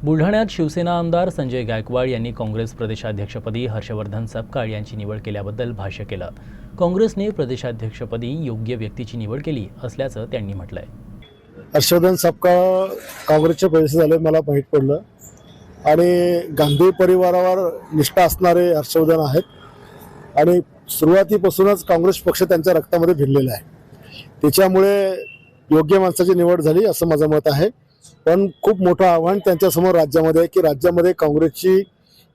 बुलढाण्यात शिवसेना आमदार संजय गायकवाड यांनी काँग्रेस प्रदेशाध्यक्षपदी हर्षवर्धन सपकाळ यांची निवड केल्याबद्दल भाष्य केलं। काँग्रेसने प्रदेशाध्यक्षपदी योग्य व्यक्तीची निवड केली असल्याचं त्यांनी म्हटलंय। हर्षवर्धन सपकाळ काँग्रेसचे प्रदेश झाले मला माहीत पडलं आणि गांधी परिवारावर निष्ठा असणारे हर्षवर्धन आहेत आणि सुरुवातीपासूनच काँग्रेस पक्ष त्यांच्या रक्तामध्ये भिनलेला आहे। त्याच्यामुळे योग्य माणसाची निवड झाली असं माझं मत आहे। पण खूप मोठं आव्हान त्यांच्यासमोर राज्यामध्ये आहे की राज्यामध्ये काँग्रेसची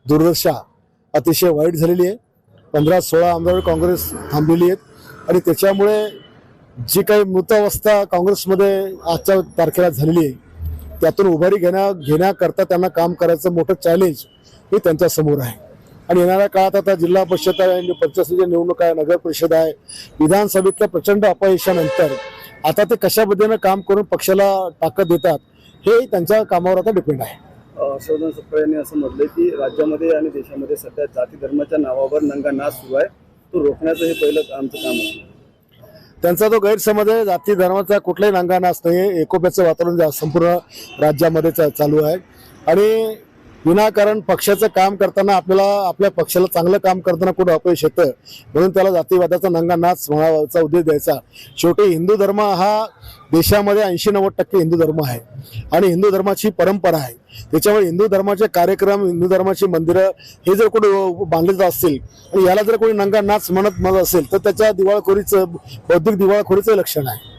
दुर्दशा अतिशय वाईट झालेली आहे। 15-16 आमदार काँग्रेस थांबलेली आहेत आणि त्याच्यामुळे जी काही मृतावस्था काँग्रेसमध्ये आजच्या तारखेला झालेली आहे त्यातून उभारी घेण्याकरता त्यांना काम करायचं मोठं चॅलेंज हे त्यांच्यासमोर आहे। आणि येणाऱ्या काळात आता जिल्हा परिषद आहे, पंचायत समिती निवडणूक आहे, नगर परिषद आहे, विधानसभेतल्या प्रचंड अपयशानंतर आता ते कशा पद्धतीने काम करून पक्षाला ताकद देतात हे त्यांच्या कामावर आता डिपेंड आहे। हर्षवर्धन सपकाळ यांनी असं म्हटलंय की राज्यामध्ये आणि देशामध्ये सध्या जाती धर्माच्या नावावर नंगा नाच सुरू आहे, तो रोखण्याचं हे पहिलं आमचं काम आहे। त्यांचा तो गैरसमज आहे। जाती धर्माचा कुठलाही नंगा नाच नाही, एकोप्याचं वातावरण संपूर्ण राज्यामध्ये चालू आहे आणि विनाकारण पक्षाचं काम करताना आपल्याला आपल्या पक्षाला चांगलं काम करताना कुठं अपयश येतं म्हणून त्याला जातीवादाचा नंगा नाच म्हणायचा उद्देश द्यायचा। शेवटी हिंदू धर्म हा देशामध्ये 80-90% हिंदू धर्म आहे आणि हिंदू धर्माची परंपरा आहे। त्याच्यामुळे हिंदू धर्माचे कार्यक्रम, हिंदू धर्माची मंदिरं हे जर कोणी बांधले जात असतील आणि याला जर कोणी नंगा नाच म्हणत असेल तर त्याच्या दिवाळखोरीचं बौद्धिक दिवाळखोरीचं लक्षण आहे।